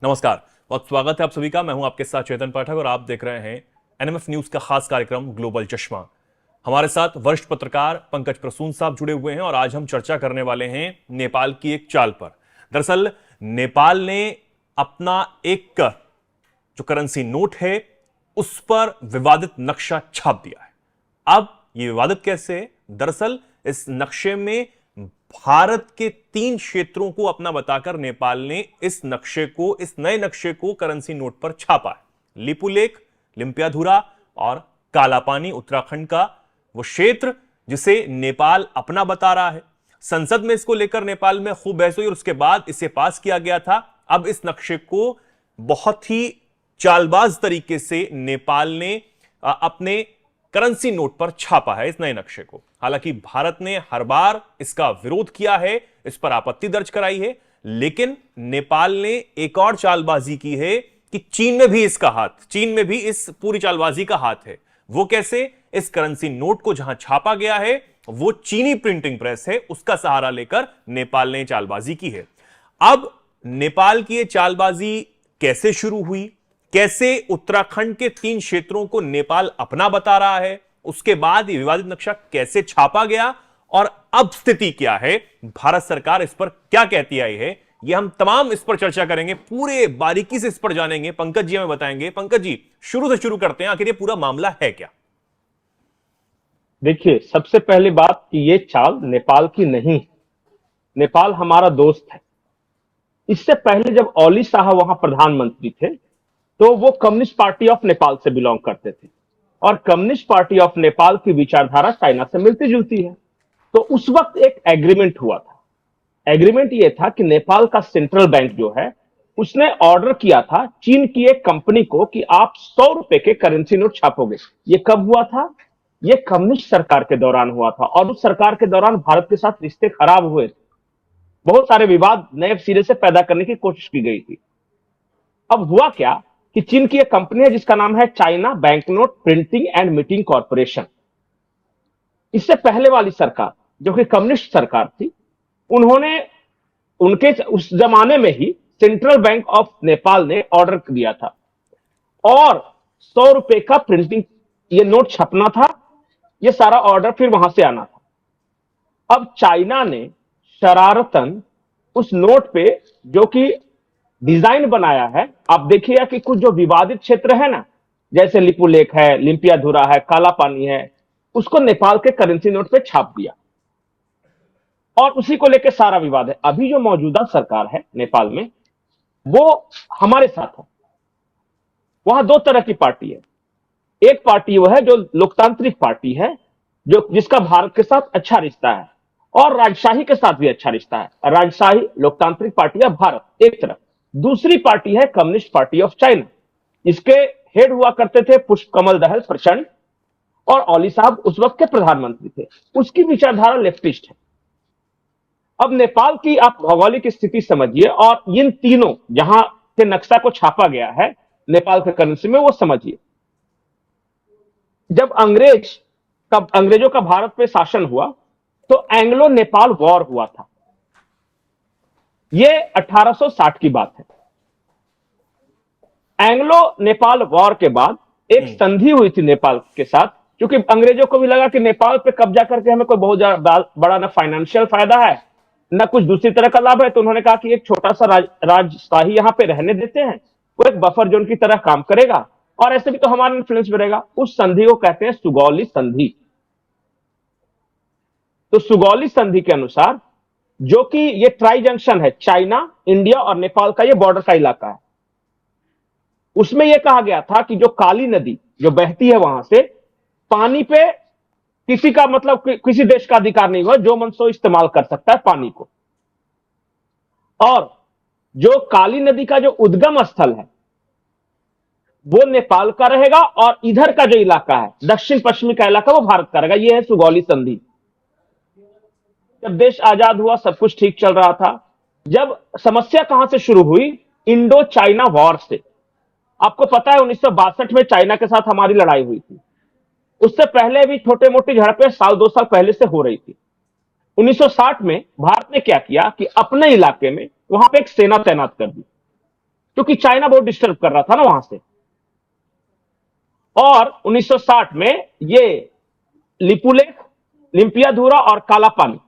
नमस्कार, बहुत स्वागत है आप सभी का। मैं हूं आपके साथ चेतन पाठक और आप देख रहे हैं एनएमएफ न्यूज का खास कार्यक्रम ग्लोबल चश्मा। हमारे साथ वरिष्ठ पत्रकार पंकज प्रसून साहब जुड़े हुए हैं और आज हम चर्चा करने वाले हैं नेपाल की एक चाल पर। दरअसल नेपाल ने अपना एक जो करेंसी नोट है उस पर विवादित नक्शा छाप दिया है। अब यह विवादित कैसे है? दरअसल इस नक्शे में भारत के 3 क्षेत्रों को अपना बताकर नेपाल ने इस नए नक्शे को करेंसी नोट पर छापा है। लिपुलेख, लिम्पियाधुरा और कालापानी उत्तराखंड का वो क्षेत्र जिसे नेपाल अपना बता रहा है। संसद में इसको लेकर नेपाल में खूब बहस हुई और उसके बाद इसे पास किया गया था। अब इस नक्शे को बहुत ही चालबाज तरीके से नेपाल ने अपने करेंसी नोट पर छापा है इस नए नक्शे को। हालांकि भारत ने हर बार इसका विरोध किया है, इस पर आपत्ति दर्ज कराई है, लेकिन नेपाल ने एक और चालबाजी की है कि चीन में भी इस पूरी चालबाजी का हाथ है। वो कैसे? इस करेंसी नोट को जहां छापा गया है वो चीनी प्रिंटिंग प्रेस है, उसका सहारा लेकर नेपाल ने चालबाजी की है। अब नेपाल की यह चालबाजी कैसे शुरू हुई, कैसे उत्तराखंड के 3 क्षेत्रों को नेपाल अपना बता रहा है, उसके बाद यह विवादित नक्शा कैसे छापा गया और अब स्थिति क्या है, भारत सरकार इस पर क्या कहती आई है, ये हम तमाम इस पर चर्चा करेंगे, पूरे बारीकी से इस पर जानेंगे। पंकज जी हमें बताएंगे। पंकज जी, शुरू से शुरू करते हैं, आखिर ये पूरा मामला है क्या? देखिए, सबसे पहली बात कि ये चाल नेपाल की नहीं, नेपाल हमारा दोस्त है। इससे पहले जब ओली साहब वहां प्रधानमंत्री थे तो वो कम्युनिस्ट पार्टी ऑफ नेपाल से बिलोंग करते थे और कम्युनिस्ट पार्टी ऑफ नेपाल की विचारधारा चाइना से मिलती जुलती है। तो उस वक्त एक एग्रीमेंट हुआ था। एग्रीमेंट ये था कि नेपाल का सेंट्रल बैंक जो है उसने ऑर्डर किया था चीन की एक कंपनी को कि आप 100 रुपए के करेंसी नोट छापोगे। ये कब हुआ था? ये कम्युनिस्ट सरकार के दौरान हुआ था और उस सरकार के दौरान भारत के साथ रिश्ते खराब हुए, बहुत सारे विवाद नए सिरे से पैदा करने की कोशिश की गई थी। अब हुआ क्या कि चीन की एक कंपनी है जिसका नाम है China banknote printing and meeting corporation. इससे पहले वाली सरकार जो कि कम्युनिस्ट सरकार थी, उन्होंने उनके उस जमाने में ही सेंट्रल बैंक ऑफ नेपाल ने ऑर्डर दिया था और 100 रुपए का प्रिंटिंग ये नोट छपना था। ये सारा ऑर्डर फिर वहां से आना था। अब चाइना ने शरारतन उस नोट पे जो कि डिजाइन बनाया है, आप देखिएगा कि कुछ जो विवादित क्षेत्र है ना, जैसे लिपुलेख है, लिम्पियाधुरा है, काला पानी है, उसको नेपाल के करेंसी नोट पे छाप दिया और उसी को लेकर सारा विवाद है। अभी जो मौजूदा सरकार है नेपाल में वो हमारे साथ है। वहां 2 तरह की पार्टी है। एक पार्टी वो है जो लोकतांत्रिक पार्टी है, जो जिसका भारत के साथ अच्छा रिश्ता है और राजशाही के साथ भी अच्छा रिश्ता है। राजशाही लोकतांत्रिक पार्टी है भारत एक तरफ, दूसरी पार्टी है कम्युनिस्ट पार्टी ऑफ चाइना। इसके हेड हुआ करते थे पुष्प कमल दहल प्रचंड और ओली साहब उस वक्त के प्रधानमंत्री थे। उसकी विचारधारा लेफ्टिस्ट है। अब नेपाल की आप भौगोलिक स्थिति समझिए और इन तीनों जहां से नक्शा को छापा गया है नेपाल के करेंसी में, वो समझिए। जब अंग्रेजों का भारत पे शासन हुआ तो एंग्लो नेपाल वॉर हुआ था। ये 1860 की बात है। एंग्लो नेपाल वॉर के बाद एक संधि हुई थी नेपाल के साथ, क्योंकि अंग्रेजों को भी लगा कि नेपाल पे कब्जा करके हमें कोई बहुत बड़ा ना फाइनेंशियल फायदा है ना कुछ दूसरी तरह का लाभ है। तो उन्होंने कहा कि एक छोटा सा राजशाही यहां पे रहने देते हैं, वो एक बफर जोन की तरह काम करेगा और ऐसे भी तो हमारा इन्फ्लुएंस बढ़ेगा। उस संधि को कहते हैं सुगौली संधि। तो सुगौली संधि के अनुसार, जो कि ये ट्राई जंक्शन है, चाइना, इंडिया और नेपाल का ये बॉर्डर का इलाका है, उसमें यह कहा गया था कि जो काली नदी जो बहती है वहां से, पानी पे किसी का मतलब किसी देश का अधिकार नहीं हुआ, जो मन सो इस्तेमाल कर सकता है पानी को। और जो काली नदी का जो उद्गम स्थल है वो नेपाल का रहेगा और इधर का जो इलाका है दक्षिण पश्चिमी का इलाका वो भारत का रहेगा। ये है सुगौली संधि। जब देश आजाद हुआ सब कुछ ठीक चल रहा था। जब समस्या कहां से शुरू हुई? इंडो चाइना वॉर से। आपको पता है 1962 में चाइना के साथ हमारी लड़ाई हुई थी। उससे पहले भी छोटे मोटी झड़पें साल 2 साल पहले से हो रही थी। 1960 में भारत ने क्या किया कि अपने इलाके में वहां पे एक सेना तैनात कर दी क्योंकि चाइना बहुत डिस्टर्ब कर रहा था ना वहां से। और 1960 में ये लिपुलेख, लिम्पियाधुरा और कालापानी,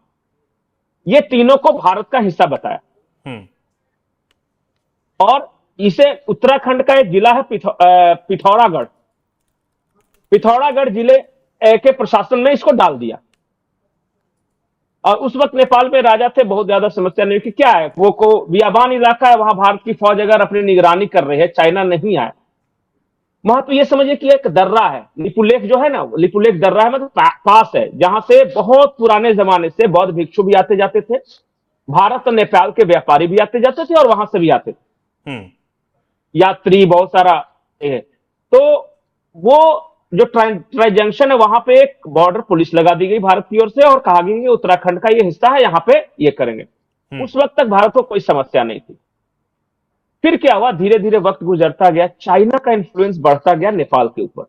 ये तीनों को भारत का हिस्सा बताया। हम्म। और इसे उत्तराखंड का एक जिला है पिथौरागढ़। पिथौरागढ़ जिले के प्रशासन ने इसको डाल दिया। और उस वक्त नेपाल में राजा थे, बहुत ज्यादा समस्या नहीं कि क्या है, वो को बियाबान इलाका है, वहां भारत की फौज अगर अपनी निगरानी कर रही है, चाइना नहीं आए वहां, तो ये समझिए कि एक दर्रा है, लिपुलेख जो है ना, लिपुलेख दर्रा है, मतलब पास है, जहां से बहुत पुराने जमाने से बौद्ध भिक्षु भी आते जाते थे, भारत और नेपाल के व्यापारी भी आते जाते थे और वहां से भी आते थे यात्री, बहुत सारा है। तो वो जो ट्राई जंक्शन है, वहां पे एक बॉर्डर पुलिस लगा दी गई भारत की ओर से और कहा गया कि उत्तराखंड का ये हिस्सा है, यहां पे ये करेंगे। उस वक्त तक भारत को कोई समस्या नहीं थी। फिर क्या हुआ, धीरे धीरे वक्त गुजरता गया, चाइना का इन्फ्लुएंस बढ़ता गया नेपाल के ऊपर।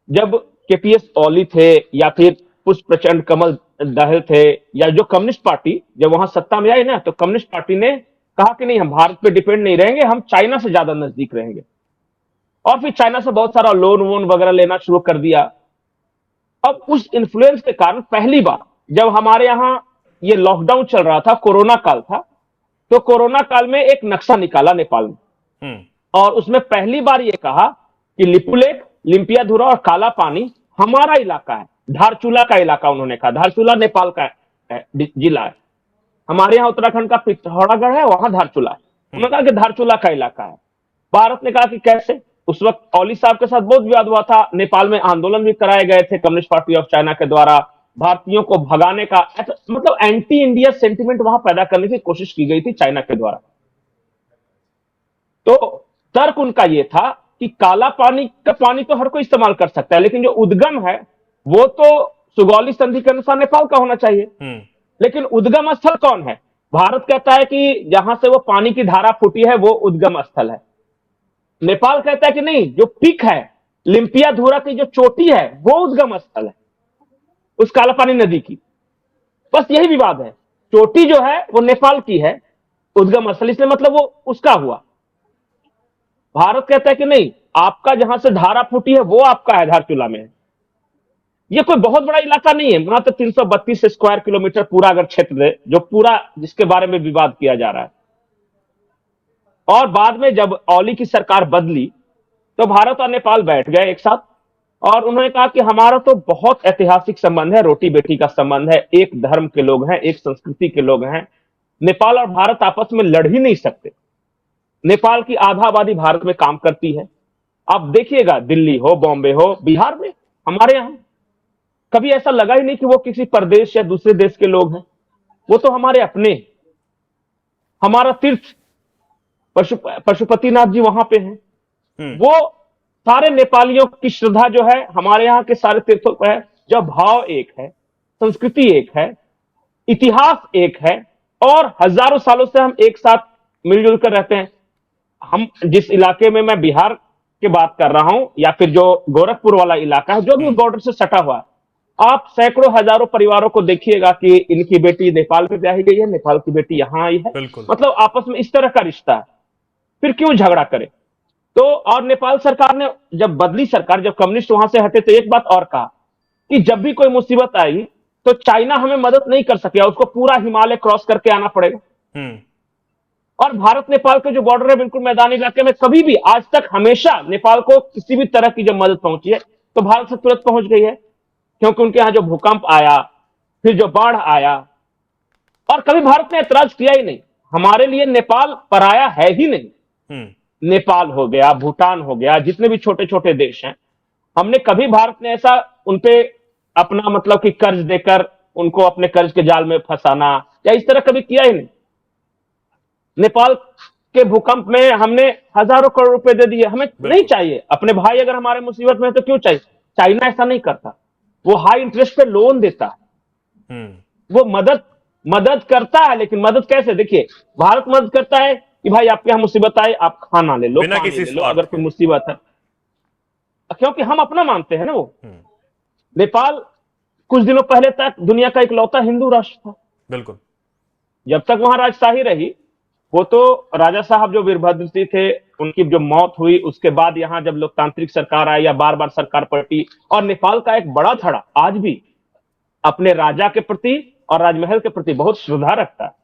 जब केपीएस ओली थे या फिर पुष्प प्रचंड कमल दहल थे, या जो कम्युनिस्ट पार्टी जब वहां सत्ता में आई ना, तो कम्युनिस्ट पार्टी ने कहा कि नहीं, हम भारत पे डिपेंड नहीं रहेंगे, हम चाइना से ज्यादा नजदीक रहेंगे। और फिर चाइना से बहुत सारा लोन वोन वगैरह लेना शुरू कर दिया। अब उस इन्फ्लुएंस के कारण पहली बार जब हमारे यहां ये लॉकडाउन चल रहा था, कोरोना काल था, तो कोरोना काल में एक नक्शा निकाला नेपाल में। और उसमें पहली बार ये कहा कि लिपुलेख, लिम्पियाधुरा और काला पानी हमारा इलाका है, धारचूला का इलाका। उन्होंने कहा धारचूला नेपाल का जिला है, हमारे यहाँ उत्तराखंड का पिथौरागढ़ है, वहां धारचूला है। उन्होंने कहा कि धारचूला का इलाका है। भारत ने कहा कि कैसे। उस वक्त ओली साहब के साथ बहुत विवाद हुआ था, नेपाल में आंदोलन भी कराए गए थे कम्युनिस्ट पार्टी ऑफ चाइना के द्वारा, भारतीयों को भगाने का, मतलब एंटी इंडिया सेंटिमेंट वहां पैदा करने की कोशिश की गई थी चाइना के द्वारा। तो तर्क उनका यह था कि काला पानी का पानी तो हर कोई इस्तेमाल कर सकता है, लेकिन जो उद्गम है वो तो सुगौली संधि के अनुसार नेपाल का होना चाहिए। लेकिन उद्गम स्थल कौन है? भारत कहता है कि जहां से वो पानी की धारा फूटी है वो उद्गम स्थल है। नेपाल कहता है कि नहीं, जो पीक है, लिम्पियाधुरा की जो चोटी है, वो उद्गम स्थल है उस कालापानी नदी की। बस यही विवाद है, चोटी जो है वो नेपाल की है, उद्गम स्थल इसलिए मतलब वो उसका हुआ। भारत कहता है कि नहीं, आपका जहां से धारा फूटी है वो आपका है, धारचूला में है। ये कोई बहुत बड़ा इलाका नहीं है, मात्र 332 स्क्वायर किलोमीटर पूरा अगर क्षेत्र है, जो पूरा जिसके बारे में विवाद किया जा रहा है। और बाद में जब ओली की सरकार बदली तो भारत और नेपाल बैठ गए एक साथ और उन्होंने कहा कि हमारा तो बहुत ऐतिहासिक संबंध है, रोटी बेटी का संबंध है, एक धर्म के लोग हैं, एक संस्कृति के लोग हैं, नेपाल और भारत आपस में लड़ ही नहीं सकते। नेपाल की आधा आबादी भारत में काम करती है। आप देखिएगा, दिल्ली हो, बॉम्बे हो, बिहार में, हमारे यहां कभी ऐसा लगा ही नहीं कि वो किसी प्रदेश या दूसरे देश के लोग हैं, वो तो हमारे अपने। हमारा तीर्थ पशुपतिनाथ जी वहां पे हैं। वो सारे नेपालियों की श्रद्धा जो है हमारे यहाँ के सारे तीर्थों पर है, जब भाव एक है, संस्कृति एक है, इतिहास एक है और हजारों सालों से हम एक साथ मिलजुल कर रहते हैं। हम जिस इलाके में, मैं बिहार की बात कर रहा हूं या फिर जो गोरखपुर वाला इलाका है, जो भी बॉर्डर से सटा हुआ है, आप सैकड़ों हजारों परिवारों को देखिएगा कि इनकी बेटी नेपाल में ब्याही गई है, नेपाल की बेटी यहां आई है, मतलब आपस में इस तरह का रिश्ता है। फिर क्यों झगड़ा करे? तो और नेपाल सरकार ने जब बदली सरकार, जब कम्युनिस्ट वहां से हटे, तो एक बात और कहा कि जब भी कोई मुसीबत आई तो चाइना हमें मदद नहीं कर सकेगा, उसको पूरा हिमालय क्रॉस करके आना पड़ेगा। और भारत नेपाल के जो बॉर्डर है बिल्कुल मैदानी इलाके में, कभी भी आज तक हमेशा नेपाल को किसी भी तरह की जब मदद पहुंची है तो भारत से तुरंत पहुंच गई है, क्योंकि उनके यहां जो भूकंप आया, फिर जो बाढ़ आया, और कभी भारत ने ऐतराज किया ही नहीं। हमारे लिए नेपाल पराया है ही नहीं। नेपाल हो गया, भूटान हो गया, जितने भी छोटे छोटे देश हैं, हमने कभी भारत ने ऐसा उनपे अपना मतलब कि कर्ज देकर उनको अपने कर्ज के जाल में फंसाना या इस तरह कभी किया ही नहीं। नेपाल के भूकंप में हमने हजारों करोड़ रुपए दे दिए, हमें नहीं चाहिए। अपने भाई अगर हमारे मुसीबत में है तो क्यों चाहिए? चाइना ऐसा नहीं करता, वो हाई इंटरेस्ट पे लोन देता है, वो मदद करता है। लेकिन मदद कैसे? देखिए, भारत मदद करता है कि भाई आपके यहां मुसीबत आए, आप खाना ले लो, बिना पानी किसी ले लो अगर कोई मुसीबत है, क्योंकि हम अपना मानते हैं ना। वो नेपाल कुछ दिनों पहले तक दुनिया का इकलौता हिंदू राष्ट्र था। बिल्कुल। जब तक वहां राजशाही रही वो तो राजा साहब जो वीरभद्र सिंह थे, उनकी जो मौत हुई उसके बाद यहाँ जब लोकतांत्रिक सरकार आई या बार बार सरकार पलटी, और नेपाल का एक बड़ा धड़ा आज भी अपने राजा के प्रति और राजमहल के प्रति बहुत श्रद्धा रखता है।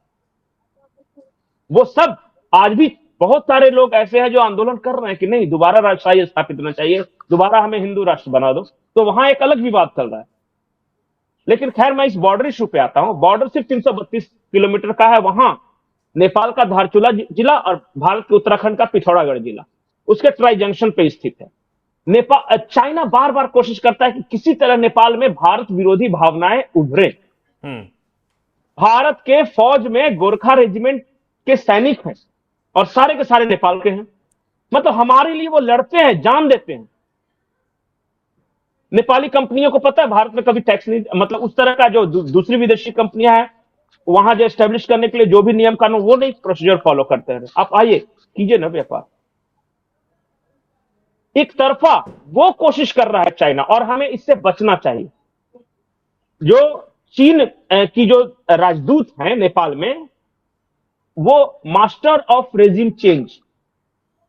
वो सब आज भी बहुत सारे लोग ऐसे हैं जो आंदोलन कर रहे हैं कि नहीं, दोबारा राजशाही स्थापित होना चाहिए, दोबारा हमें हिंदू राष्ट्र बना दो। तो वहां एक अलग विवाद चल रहा है। लेकिन खैर, मैं इस बॉर्डर इशू पे आता हूं। बॉर्डर सिर्फ 332 किलोमीटर का है। वहां नेपाल का धारचूला जिला और भारत के उत्तराखंड का पिथौरागढ़ जिला उसके ट्राई जंक्शन पे स्थित है। नेपाल, चाइना बार बार कोशिश करता है कि किसी तरह नेपाल में भारत विरोधी भावनाएं उभरे। भारत के फौज में गोरखा रेजिमेंट के सैनिक हैं और सारे के सारे नेपाल के हैं। मतलब हमारे लिए वो लड़ते हैं, जान देते हैं। नेपाली कंपनियों को पता है भारत में कभी टैक्स नहीं, मतलब उस तरह का जो दूसरी विदेशी कंपनियां हैं वहां जो एस्टेब्लिश करने के लिए जो भी नियम कानून, वो नहीं प्रोसीजर फॉलो करते हैं। आप आइए, कीजिए ना व्यापार। एक तरफा वो कोशिश कर रहा है चाइना, और हमें इससे बचना चाहिए। जो चीन की जो राजदूत हैं नेपाल में, वो मास्टर ऑफ रेजिम चेंज,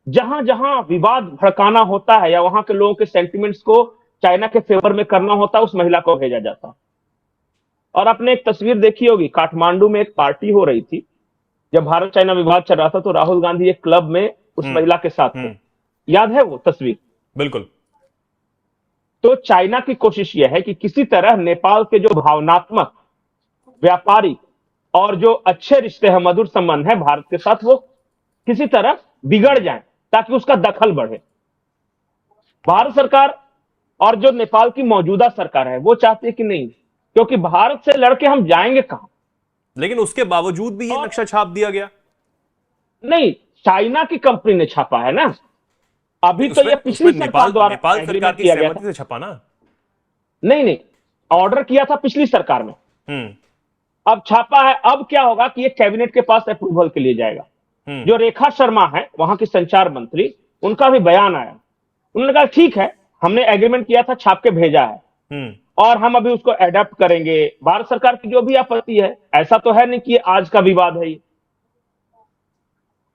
जहां जहां विवाद भड़काना होता है या वहां के लोगों के सेंटिमेंट्स को चाइना के फेवर में करना होता है, उस महिला को भेजा जाता। और आपने एक तस्वीर देखी होगी, काठमांडू में एक पार्टी हो रही थी जब भारत चाइना विवाद चल रहा था, तो राहुल गांधी एक क्लब में उस महिला के साथ थे। याद है वो तस्वीर? बिल्कुल। तो चाइना की कोशिश यह है कि किसी तरह नेपाल के जो भावनात्मक, व्यापारिक और जो अच्छे रिश्ते हैं, मधुर संबंध है भारत के साथ, वो किसी तरह बिगड़ जाए ताकि उसका दखल बढ़े। भारत सरकार और जो नेपाल की मौजूदा सरकार है वो चाहती है कि नहीं, क्योंकि भारत से लड़के हम जाएंगे कहां। लेकिन उसके बावजूद भी ये नक्शा छाप दिया गया। नहीं, चाइना की कंपनी ने छापा है ना। अभी तो ये पिछली सरकार द्वारा नेपाल सरकार की सहमति से छपा ना। नहीं नहीं, ऑर्डर किया था पिछली सरकार में, अब छापा है। अब क्या होगा कि ये कैबिनेट के पास अप्रूवल के लिए जाएगा। जो रेखा शर्मा है वहां की संचार मंत्री, उनका भी बयान आया। उन्होंने कहा ठीक है, हमने एग्रीमेंट किया था, छाप के भेजा है और हम अभी उसको एडेप्ट करेंगे। भारत सरकार की जो भी आपत्ति है, ऐसा तो है नहीं कि आज का विवाद है ये।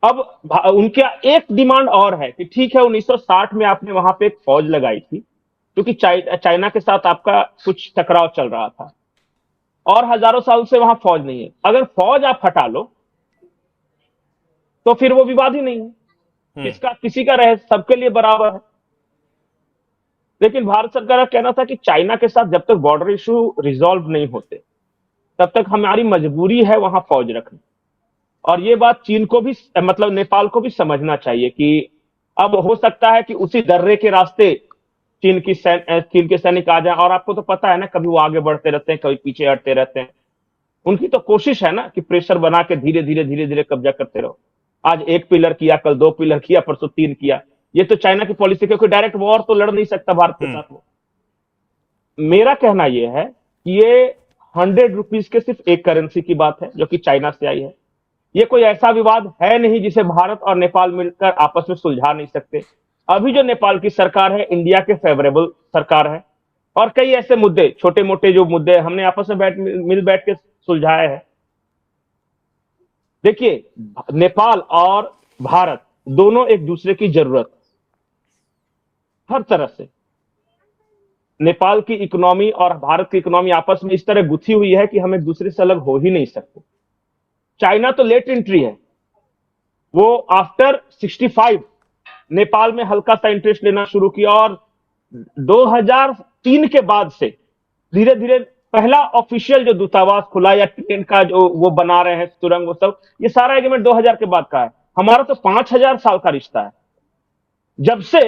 अब उनका एक डिमांड और है कि ठीक है, 1960 में आपने वहां पे एक फौज लगाई थी क्योंकि चाइना के साथ आपका कुछ टकराव चल रहा था, और हजारों साल से वहां फौज नहीं है। अगर फौज आप हटा लो तो फिर वो विवाद ही नहीं है, किसका किसी का रहे, सबके लिए बराबर है। लेकिन भारत सरकार का कहना था कि चाइना के साथ जब तक बॉर्डर इशू रिजॉल्व नहीं होते तब तक हमारी मजबूरी है वहां फौज रखनी। और ये बात चीन को भी, मतलब नेपाल को भी समझना चाहिए कि अब हो सकता है कि उसी दर्रे के रास्ते चीन के सैनिक आ जाए। और आपको तो पता है ना, कभी वो आगे बढ़ते रहते हैं, कभी पीछे हटते रहते हैं। उनकी तो कोशिश है ना कि प्रेशर बना के धीरे धीरे कब्जा करते रहो। आज एक पिलर किया, कल 2 पिलर किया, परसों 3 किया। ये तो चाइना की पॉलिसी, क्योंकि डायरेक्ट वॉर तो लड़ नहीं सकता भारत के साथ। वो मेरा कहना यह है कि ये 100 रुपीज के सिर्फ एक करेंसी की बात है जो कि चाइना से आई है। ये कोई ऐसा विवाद है नहीं जिसे भारत और नेपाल मिलकर आपस में सुलझा नहीं सकते। अभी जो नेपाल की सरकार है, इंडिया के फेवरेबल सरकार है, और कई ऐसे मुद्दे, छोटे मोटे जो मुद्दे हमने आपस में मिल बैठ के सुलझाए हैं। देखिए, नेपाल और भारत दोनों एक दूसरे की जरूरत, हर तरह से। नेपाल की इकोनॉमी और भारत की इकोनॉमी आपस में इस तरह गुथी हुई है कि हम एक दूसरे से अलग हो ही नहीं सकते। चाइना तो लेट एंट्री है, वो आफ्टर 65 नेपाल में हल्का सा इंटरेस्ट लेना शुरू किया, और 2003 के बाद से धीरे धीरे पहला ऑफिशियल जो दूतावास खुला या ट्रेन का जो वो बना रहे हैं सुरंग, वो सब, ये सारा एग्रीमेंट 2000 के बाद का है। हमारा तो 5000 साल का रिश्ता है। जब से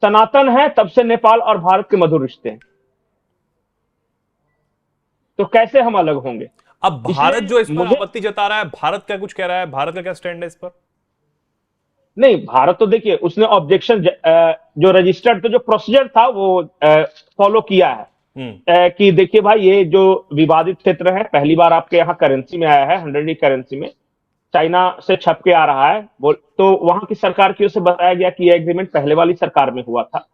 सनातन है तब से नेपाल और भारत के मधुर रिश्ते हैं, तो कैसे हम अलग होंगे? अब भारत जो इस पर आपत्ति जता रहा है, भारत क्या कुछ कह रहा है, भारत का क्या स्टैंड है इस पर? नहीं, भारत तो देखिए, उसने ऑब्जेक्शन जो रजिस्टर्ड, तो जो प्रोसीजर था वो फॉलो किया है कि देखिए भाई, ये जो विवादित क्षेत्र है, पहली बार आपके यहाँ करेंसी में आया है, 100 करेंसी में, चाइना से छप के आ रहा है। तो वहां की सरकार की ओर से बताया गया कि यह एग्रीमेंट पहले वाली सरकार में हुआ था।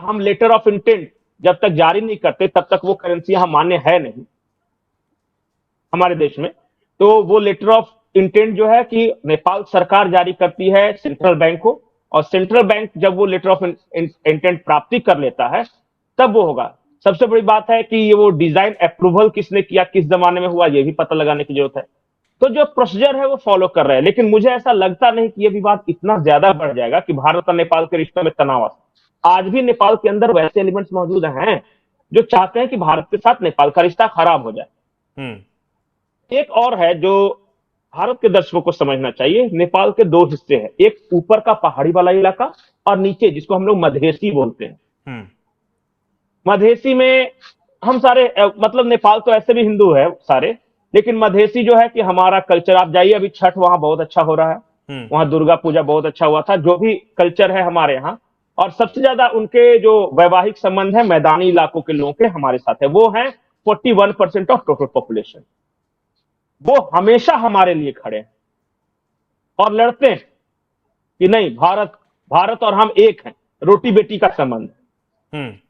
हम लेटर ऑफ इंटेंट जब तक जारी नहीं करते तब तक वो करेंसी यहां मान्य है नहीं हमारे देश में। तो वो लेटर ऑफ इंटेंट जो है कि नेपाल सरकार जारी करती है सेंट्रल बैंक को, और सेंट्रल बैंक जब वो लेटर ऑफ इंटेंट प्राप्ति कर लेता है तब वो होगा। सबसे बड़ी बात है कि ये वो डिजाइन अप्रूवल किसने किया, किस जमाने में हुआ, ये भी पता लगाने की जरूरत है। तो जो प्रोसीजर है वो फॉलो कर रहे हैं, लेकिन मुझे ऐसा लगता नहीं कि ये विवाद इतना ज्यादा बढ़ जाएगा कि भारत और नेपाल के रिश्तों में तनाव आ सकता। आज भी नेपाल के अंदर वैसे एलिमेंट्स मौजूद हैं जो चाहते हैं कि भारत के साथ नेपाल का रिश्ता खराब हो जाए। एक और है जो भारत के दर्शकों को समझना चाहिए, नेपाल के दो हिस्से हैं, एक ऊपर का पहाड़ी वाला इलाका और नीचे जिसको हम लोग मधेसी बोलते हैं। मधेसी में हम सारे मतलब नेपाल तो ऐसे भी हिंदू है सारे, लेकिन मधेसी जो है कि हमारा कल्चर, आप जाइए अभी छठ वहां बहुत अच्छा हो रहा है, वहां दुर्गा पूजा बहुत अच्छा हुआ था, जो भी कल्चर है हमारे यहाँ। और सबसे ज्यादा उनके जो वैवाहिक संबंध है मैदानी इलाकों के लोगों के हमारे साथ है, वो है 41% ऑफ टोटल पॉपुलेशन। वो हमेशा हमारे लिए खड़े हैं और लड़ते हैं कि नहीं, भारत भारत और हम एक हैं, रोटी बेटी का संबंध।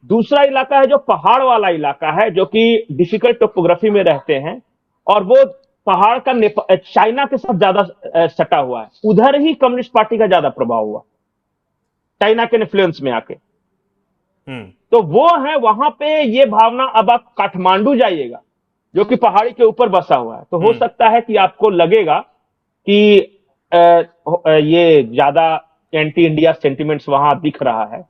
दूसरा इलाका है जो पहाड़ वाला इलाका है, जो कि डिफिकल्ट टोपोग्राफी में रहते हैं, और वो पहाड़ का चाइना के साथ ज्यादा सटा हुआ है। उधर ही कम्युनिस्ट पार्टी का ज्यादा प्रभाव हुआ चाइना के इन्फ्लुएंस में आके। तो वो है वहां पे ये भावना। अब आप काठमांडू जाइएगा जो कि पहाड़ी के ऊपर बसा हुआ है, तो हो सकता है कि आपको लगेगा कि ये ज्यादा एंटी इंडिया सेंटिमेंट्स वहां दिख रहा है।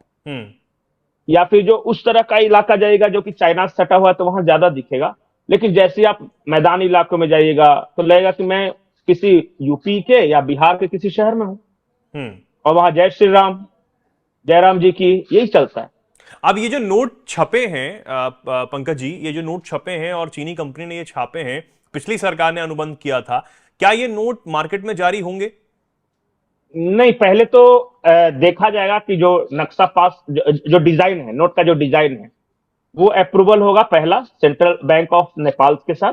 या फिर जो उस तरह का इलाका जाएगा जो कि चाइना से सटा हुआ है, तो वहां ज्यादा दिखेगा। लेकिन जैसे आप मैदानी इलाकों में जाइएगा तो लगेगा कि मैं किसी यूपी के या बिहार के किसी शहर में हूं, और वहां जय श्री राम, जयराम जी की यही चलता है। अब ये जो नोट छपे हैं पंकज जी, ये जो नोट छपे हैं और चीनी कंपनी ने ये छापे हैं, पिछली सरकार ने अनुबंध किया था, क्या ये नोट मार्केट में जारी होंगे? नहीं, पहले तो देखा जाएगा कि जो नक्शा पास, जो डिजाइन है, नोट का जो डिजाइन है, वो अप्रूवल होगा पहला सेंट्रल बैंक ऑफ नेपाल के साथ।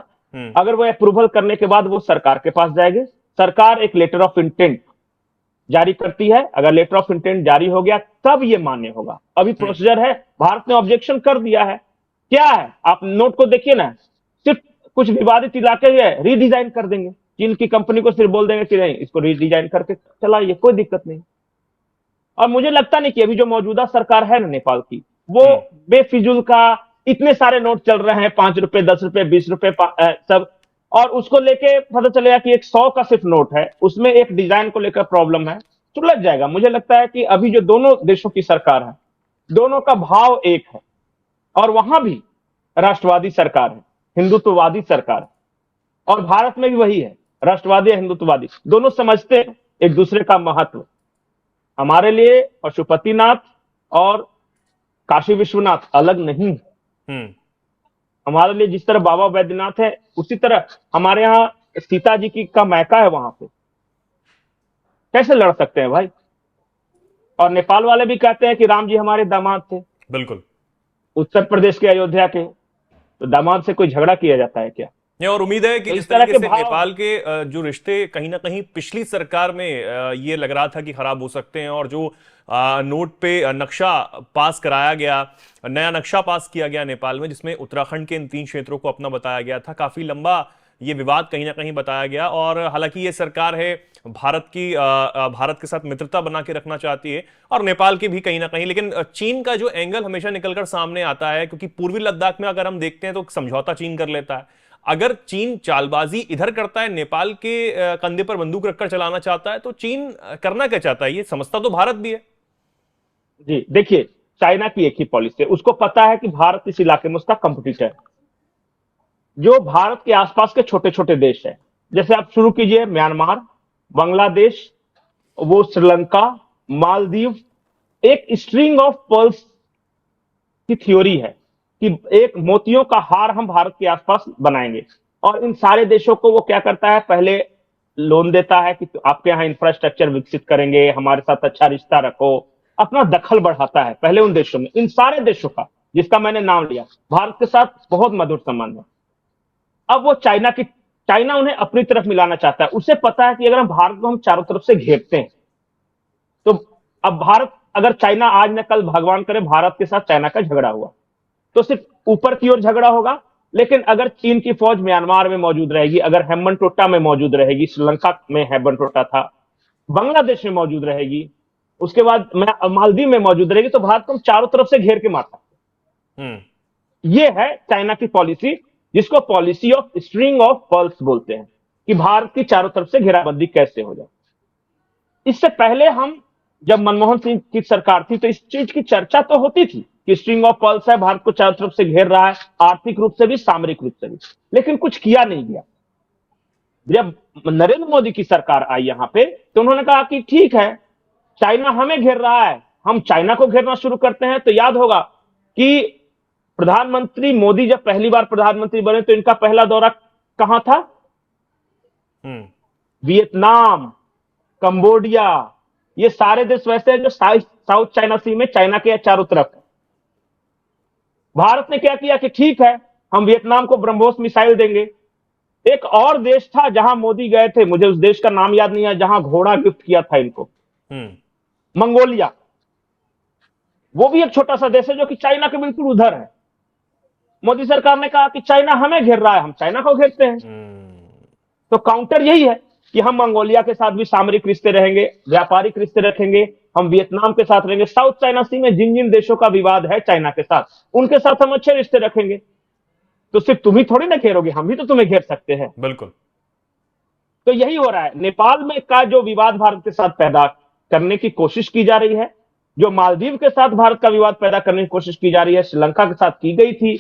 अगर वो अप्रूवल करने के बाद वो सरकार के पास जाएंगे, सरकार एक लेटर ऑफ इंटेंट जारी करती है। अगर लेटर ऑफ इंटेंट जारी हो गया तब ये मान्य होगा। अभी प्रोसीजर है, भारत ने ऑब्जेक्शन कर दिया है। क्या है, आप नोट को देखिए ना, सिर्फ कुछ विवादित इलाके है रीडिजाइन कर देंगे, चीन की कंपनी को सिर्फ बोल देंगे कि नहीं, इसको रीडिजाइन करके चलाइए, कोई दिक्कत नहीं। और मुझे लगता नहीं कि अभी जो मौजूदा सरकार है ना नेपाल की, वो बेफिजूल का, इतने सारे नोट चल रहे हैं, 5 रुपए, 10 रुपए, 20 रुपए सब, और उसको लेके पता चलेगा कि एक 100 का सिर्फ नोट है, उसमें एक डिजाइन को लेकर प्रॉब्लम है, सुलझ जाएगा। मुझे लगता है कि अभी जो दोनों देशों की सरकार है, दोनों का भाव एक है, और वहां भी राष्ट्रवादी सरकार है, हिंदुत्ववादी सरकार है, और भारत में भी वही है, राष्ट्रवादी या हिंदुत्ववादी, दोनों समझते हैं एक दूसरे का महत्व। हमारे लिए पशुपतिनाथ और काशी विश्वनाथ अलग नहीं है। हमारे लिए जिस तरह बाबा बैद्यनाथ है, उसी तरह हमारे यहाँ सीता जी की का मैका है वहां पे। कैसे लड़ सकते हैं भाई? और नेपाल वाले भी कहते हैं कि राम जी हमारे दामाद थे। बिल्कुल। उत्तर प्रदेश के अयोध्या के, तो दामाद से कोई झगड़ा किया जाता है क्या? और उम्मीद है कि तो जिस तरीके से नेपाल के जो रिश्ते कहीं ना कहीं पिछली सरकार में ये लग रहा था कि खराब हो सकते हैं, और जो नोट पे नक्शा पास कराया गया, नया नक्शा पास किया गया नेपाल में, जिसमें उत्तराखंड के इन 3 क्षेत्रों को अपना बताया गया था, काफी लंबा ये विवाद कहीं ना कहीं बताया गया। और हालांकि ये सरकार है भारत की, भारत के साथ मित्रता बना के रखना चाहती है, और नेपाल की भी कहीं ना कहीं, लेकिन चीन का जो एंगल हमेशा निकलकर सामने आता है, क्योंकि पूर्वी लद्दाख में अगर हम देखते हैं तो समझौता चीन कर लेता है। अगर चीन चालबाजी इधर करता है, नेपाल के कंधे पर बंदूक रखकर चलाना चाहता है, तो चीन करना क्या चाहता है, ये समझता तो भारत भी है। जी देखिए, चाइना की एक ही पॉलिसी है, उसको पता है कि भारत इस इलाके में उसका कंपटीटर है। जो भारत के आसपास के छोटे छोटे देश है, जैसे आप शुरू कीजिए म्यांमार, बांग्लादेश, वो श्रीलंका, मालदीव, एक स्ट्रिंग ऑफ पर्ल्स की थ्योरी है कि एक मोतियों का हार हम भारत के आसपास बनाएंगे। और इन सारे देशों को वो क्या करता है, पहले लोन देता है कि आपके यहाँ इंफ्रास्ट्रक्चर विकसित करेंगे, हमारे साथ अच्छा रिश्ता रखो, अपना दखल बढ़ाता है पहले उन देशों में। इन सारे देशों का, जिसका मैंने नाम लिया, भारत के साथ बहुत मधुर संबंध है। अब वो चाइना उन्हें अपनी तरफ मिलाना चाहता है। उसे पता है कि अगर हम भारत को हम चारों तरफ से घेरते हैं, तो अब भारत, अगर चाइना आज न कल, भगवान करे, भारत के साथ चाइना का झगड़ा हुआ, तो सिर्फ ऊपर की ओर झगड़ा होगा, लेकिन अगर चीन की फौज म्यांमार में मौजूद रहेगी, अगर हेम्बनटोटा में मौजूद रहेगी, श्रीलंका में हेम्बनटोटा था, बांग्लादेश में मौजूद रहेगी, उसके बाद मालदीव में मौजूद रहेगी, तो भारत को हम चारों तरफ से घेर के मार सकते हैं। ये है चाइना की पॉलिसी, जिसको policy of string of pearls बोलते हैं, कि भारत की चारों तरफ से घेराबंदी कैसे हो जाए। इससे पहले हम जब मनमोहन सिंह की सरकार थी तो इस चीज की चर्चा तो होती थी कि स्ट्रिंग ऑफ पर्ल्स है, भारत को चारों तरफ से घेर रहा है, आर्थिक रूप से भी, सामरिक रूप से भी, लेकिन कुछ किया नहीं गया। जब नरेंद्र मोदी की सरकार आई यहां पे, तो उन्होंने कहा कि ठीक है, चाइना हमें घेर रहा है, हम चाइना को घेरना शुरू करते हैं। तो याद होगा कि प्रधानमंत्री मोदी जब पहली बार प्रधानमंत्री बने तो इनका पहला दौरा कहां था? वियतनाम, कंबोडिया, ये सारे देश वैसे हैं जो साउथ चाइना सी में चाइना के चारों तरफ है। भारत ने क्या किया कि ठीक है, हम वियतनाम को ब्रह्मोस मिसाइल देंगे। एक और देश था जहां मोदी गए थे, मुझे उस देश का नाम याद नहीं है, जहां घोड़ा गिफ्ट किया था इनको, मंगोलिया। वो भी एक छोटा सा देश है जो कि चाइना के बिल्कुल उधर है। मोदी सरकार ने कहा कि चाइना हमें घेर रहा है, हम चाइना को घेरते हैं। तो काउंटर यही है कि हम मंगोलिया के साथ भी सामरिक रिश्ते रहेंगे, व्यापारिक रिश्ते रखेंगे, हम वियतनाम के साथ रहेंगे, साउथ चाइना सी में जिन जिन देशों का विवाद है चाइना के साथ, उनके साथ हम अच्छे रिश्ते रखेंगे। तो सिर्फ तुम ही थोड़ी ना घेरोगे, हम भी तो तुम्हें घेर सकते हैं। बिल्कुल। तो यही हो रहा है। नेपाल में का जो विवाद भारत के साथ पैदा करने की कोशिश की जा रही है, जो मालदीव के साथ भारत का विवाद पैदा करने की कोशिश की जा रही है, श्रीलंका के साथ की गई थी।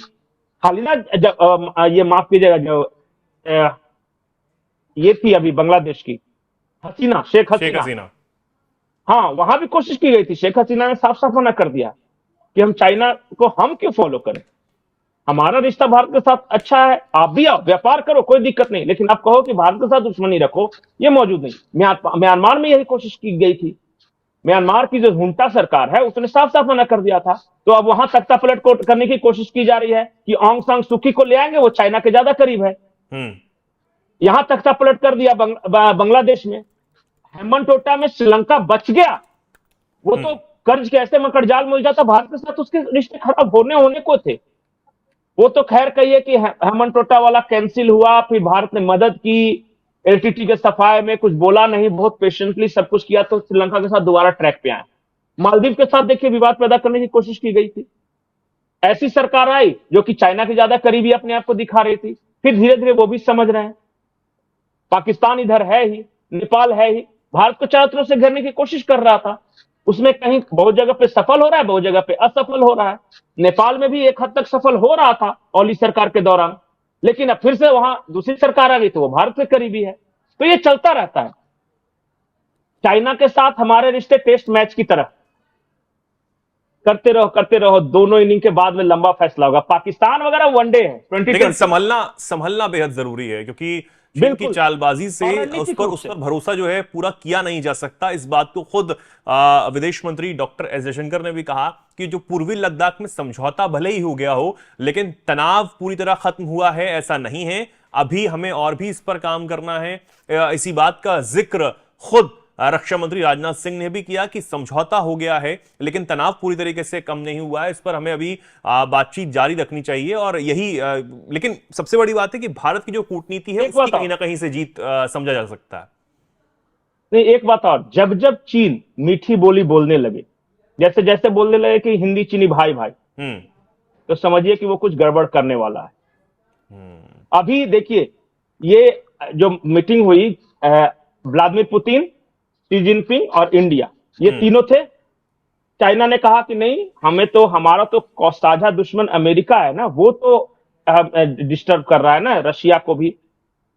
हालिना ये माफ कीजिएगा, जो ये थी अभी बांग्लादेश की हसीना, शेख हसीना, हाँ, वहां भी कोशिश की गई थी। शेख हसीना ने साफ साफ मना कर दिया कि हम चाइना को हम क्यों फॉलो करें, हमारा रिश्ता भारत के साथ अच्छा है, आप भी आओ, व्यापार करो, कोई दिक्कत नहीं, लेकिन आप कहो कि भारत के साथ दुश्मनी रखो, ये मौजूद नहीं। म्यांमार में यही कोशिश की गई थी। म्यांमार की जो हुंटा सरकार है उसने साफ साफ मना कर दिया था। तो अब वहां तख्ता पलट करने की कोशिश की जा रही है कि ऑंग सान सुकी को ले आएंगे, वो चाइना के ज्यादा करीब है। यहां तख्ता पलट कर दिया बांग्लादेश में। हेम्बनटोटा में श्रीलंका बच गया, वो तो कर्ज के ऐसे मकड़जाल में उलझा था, भारत के साथ उसके रिश्ते खराब होने को थे। वो तो खैर कहिए कि हेम्बनटोटा वाला कैंसिल हुआ, फिर भारत ने मदद की, एलटीटी के सफाई में कुछ बोला नहीं, बहुत पेशेंटली सब कुछ किया, तो श्रीलंका के साथ दोबारा ट्रैक पे आए। मालदीव के साथ देखिए विवाद पैदा करने की कोशिश की गई थी। ऐसी सरकार आई जो कि चाइना के ज्यादा करीबी अपने आप को दिखा रही थी, फिर धीरे धीरे वो भी समझ रहे हैं। पाकिस्तान इधर है ही, नेपाल है ही, भारत को चारों तरफ से घेरने की कोशिश कर रहा था। उसमें कहीं बहुत जगह पे सफल हो रहा है, बहुत जगह पे असफल हो रहा है। नेपाल में भी एक हद तक सफल हो रहा था ओली सरकार के दौरान, लेकिन अब फिर से वहां दूसरी सरकार आ गई तो वो भारत से करीबी है। तो ये चलता रहता है। चाइना के साथ हमारे रिश्ते टेस्ट मैच की तरह, करते रहो, दोनों इनिंग के बाद में लंबा फैसला होगा। पाकिस्तान वगैरह वनडे है, 2020। लेकिन संभलना बेहद जरूरी है, क्योंकि चीन की चालबाजी से उस पर भरोसा जो है पूरा किया नहीं जा सकता। इस बात को खुद विदेश मंत्री डॉक्टर एस जयशंकर ने भी कहा कि जो पूर्वी लद्दाख में समझौता भले ही हो गया हो, लेकिन तनाव पूरी तरह खत्म हुआ है ऐसा नहीं है। अभी हमें और भी इस पर काम करना है। इसी बात का जिक्र खुद रक्षा मंत्री राजनाथ सिंह ने भी किया कि समझौता हो गया है, लेकिन तनाव पूरी तरीके से कम नहीं हुआ है। इस पर हमें अभी बातचीत जारी रखनी चाहिए। और यही लेकिन सबसे बड़ी बात है कि भारत की जो कूटनीति है उसकी कहीं ना कहीं से जीत समझा जा सकता है। नहीं, एक बात और, जब जब चीन मीठी बोली बोलने लगे, जैसे जैसे बोलने लगे कि हिंदी चीनी भाई भाई, तो समझिए कि वो कुछ गड़बड़ करने वाला है। अभी देखिए, ये जो मीटिंग हुई, व्लादिमीर पुतिन, शी जिनपिंग और इंडिया, ये तीनों थे। चाइना ने कहा कि नहीं, हमें तो, हमारा तो साझा दुश्मन अमेरिका है ना, वो तो डिस्टर्ब कर रहा है ना रशिया को भी।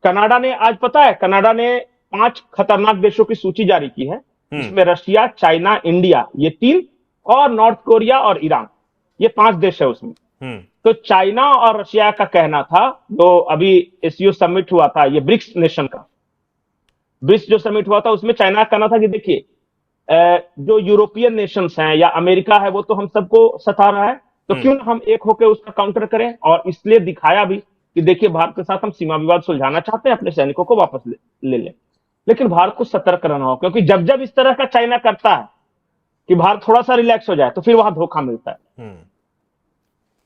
कनाडा ने, आज पता है, कनाडा ने 5 खतरनाक देशों की सूची जारी की है, इसमें रशिया, चाइना, इंडिया, ये 3, और नॉर्थ कोरिया और ईरान, ये 5 देश है उसमें। तो चाइना और रशिया का कहना था, जो अभी एससीओ समिट हुआ था, ये ब्रिक्स नेशन का, ब्रिक्स जो समिट हुआ था, उसमें चाइना का कहना था कि देखिए, जो यूरोपियन नेशंस हैं या अमेरिका है, वो तो हम सबको सता रहा है, तो क्यों ना हम एक होकर उसका काउंटर करें। और इसलिए दिखाया भी कि देखिए, भारत के साथ हम सीमा विवाद सुलझाना चाहते हैं, अपने सैनिकों को वापस ले लें, लेकिन भारत को सतर्क रहना हो, क्योंकि जब जब इस तरह का चाइना करता है कि भारत थोड़ा सा रिलैक्स हो जाए, तो फिर वहां धोखा मिलता है।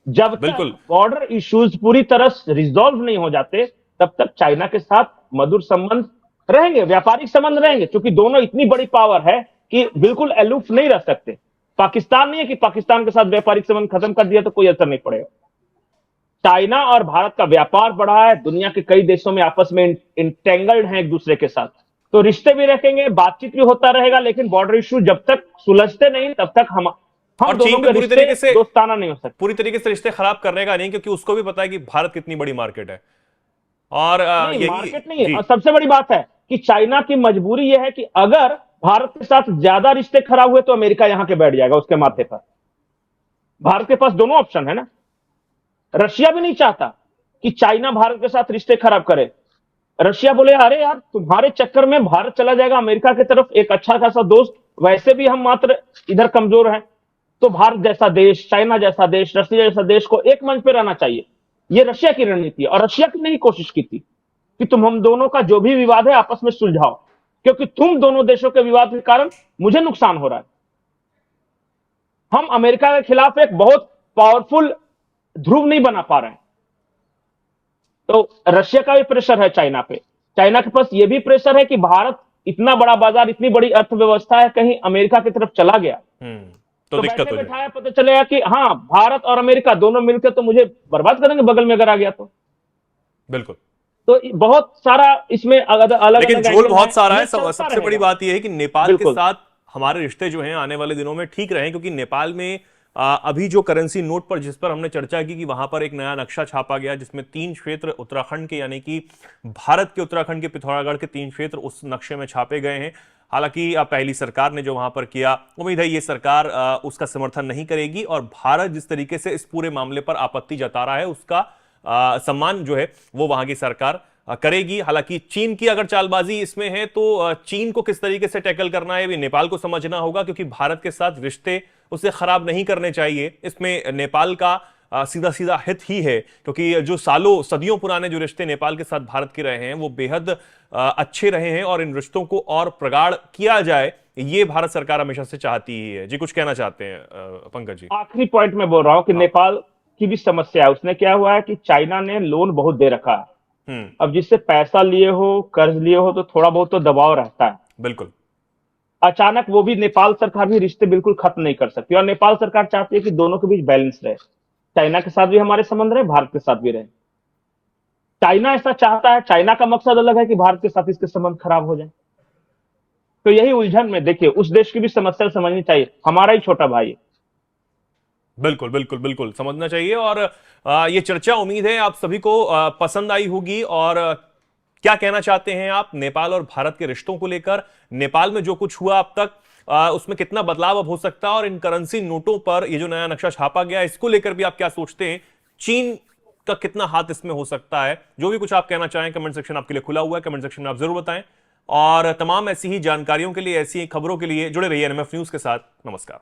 जब तक बिल्कुल बॉर्डर इश्यूज पूरी तरह रिजॉल्व नहीं हो जाते तब तक चाइना के साथ मधुर संबंध रहेंगे, व्यापारिक संबंध रहेंगे, क्योंकि दोनों इतनी बड़ी पावर है कि बिल्कुल अलूफ नहीं रह सकते। पाकिस्तान नहीं है कि पाकिस्तान के साथ व्यापारिक संबंध खत्म कर दिया तो कोई असर नहीं पड़ेगा। चाइना और भारत का व्यापार बढ़ा है, दुनिया के कई देशों में आपस में इंटेंगल्ड हैं एक दूसरे के साथ, तो रिश्ते भी रखेंगे, बातचीत भी होता रहेगा, लेकिन बॉर्डर इश्यू जब तक सुलझते नहीं तब तक हम और दोनों चीन के भी पूरी तरीके रिश्ते से दोस्ताना नहीं हो सकते। पूरी तरीके से रिश्ते खराब करने का नहीं, क्योंकि उसको भी पता है कि भारत कितनी बड़ी मार्केट है। और नहीं, यही मार्केट नहीं है। जी और सबसे बड़ी बात है कि चाइना की मजबूरी यह है कि अगर भारत के साथ ज्यादा रिश्ते खराब हुए तो अमेरिका यहां के बैठ जाएगा उसके माथे पर। भारत के पास दोनों ऑप्शन है ना। रशिया भी नहीं चाहता कि चाइना भारत के साथ रिश्ते खराब करे। रशिया बोले अरे यार तुम्हारे चक्कर में भारत चला जाएगा अमेरिका की तरफ, एक अच्छा खासा दोस्त, वैसे भी हम मात्र इधर कमजोर हैं, तो भारत जैसा देश, चाइना जैसा देश, रशिया जैसा देश को एक मंच पे रहना चाहिए। ये रशिया की रणनीति है। और रशिया की नहीं कोशिश की थी कि तुम हम दोनों का जो भी विवाद है आपस में सुलझाओ, क्योंकि तुम दोनों देशों के विवाद के कारण मुझे नुकसान हो रहा है। हम अमेरिका के खिलाफ एक बहुत पावरफुल ध्रुव नहीं बना पा रहे हैं। तो रशिया का भी प्रेशर है चाइना पे। चाइना के पास यह भी प्रेशर है कि भारत इतना बड़ा बाजार, इतनी बड़ी अर्थव्यवस्था है, कहीं अमेरिका की तरफ चला गया तो दिक्कत बैठे हो जाएगी। बैठाया पता चलेगा कि हाँ भारत और अमेरिका दोनों मिलकर तो मुझे बर्बाद करेंगे बगल में अगर आ गया तो। बिल्कुल। तो बहुत सारा इसमें अलग अलग लेकिन झोल बहुत सारा है। सबसे बड़ी रहेगा। बात यह है कि नेपाल के बिल्कुल। साथ हमारे रिश्ते जो हैं आने वाले दिनों में ठीक रहे, क्योंकि नेपाल में अभी जो करेंसी नोट पर जिस पर हमने चर्चा की कि वहां पर एक नया नक्शा छापा गया जिसमें 3 क्षेत्र उत्तराखंड के, यानी कि भारत के उत्तराखंड के पिथौरागढ़ के 3 क्षेत्र उस नक्शे में छापे गए हैं। हालांकि पहली सरकार ने जो वहां पर किया, उम्मीद है ये सरकार उसका समर्थन नहीं करेगी, और भारत जिस तरीके से इस पूरे मामले पर आपत्ति जता रहा है उसका सम्मान जो है वो वहां की सरकार करेगी। हालांकि चीन की अगर चालबाजी इसमें है तो चीन को किस तरीके से टैकल करना है भी नेपाल को समझना होगा, क्योंकि भारत के साथ रिश्ते उसे खराब नहीं करने चाहिए। इसमें नेपाल का सीधा सीधा हित ही है, क्योंकि जो सालों सदियों पुराने जो रिश्ते नेपाल के साथ भारत के रहे हैं वो बेहद अच्छे रहे हैं, और इन रिश्तों को और प्रगाढ़ किया जाए ये भारत सरकार हमेशा से चाहती ही है। जी कुछ कहना चाहते हैं पंकज जी? आखिरी पॉइंट में बोल रहा हूं कि नेपाल की भी समस्या है। उसने क्या हुआ है कि चाइना ने लोन बहुत दे रखा है। अब जिससे पैसा लिए हो, कर्ज लिए हो, तो थोड़ा बहुत तो दबाव रहता है। बिल्कुल। अचानक वो भी नेपाल सरकार भी रिश्ते बिल्कुल खत्म नहीं कर सकती, और नेपाल सरकार चाहती है कि दोनों के बीच बैलेंस रहे। चाइना के साथ भी हमारे संबंध रहे, भारत के साथ भी रहे। चाइना ऐसा चाहता है, चाइना का मकसद अलग है कि भारत के साथ इसके संबंध खराब हो जाए। तो यही उलझन में देखिए उस देश की भी समस्या समझनी चाहिए, हमारा ही छोटा भाई है। बिल्कुल बिल्कुल बिल्कुल समझना चाहिए। और ये चर्चा उम्मीद है आप सभी को पसंद आई होगी। और क्या कहना चाहते हैं आप नेपाल और भारत के रिश्तों को लेकर? नेपाल में जो कुछ हुआ अब तक उसमें कितना बदलाव अब हो सकता है, और इन करेंसी नोटों पर ये जो नया नक्शा छापा गया इसको लेकर भी आप क्या सोचते हैं? चीन का कितना हाथ इसमें हो सकता है? जो भी कुछ आप कहना चाहें कमेंट सेक्शन आपके लिए खुला हुआ है, कमेंट सेक्शन में आप जरूर बताएं। और तमाम ऐसी ही जानकारियों के लिए, ऐसी ही खबरों के लिए जुड़े रहिए एनएमएफ न्यूज के साथ। नमस्कार।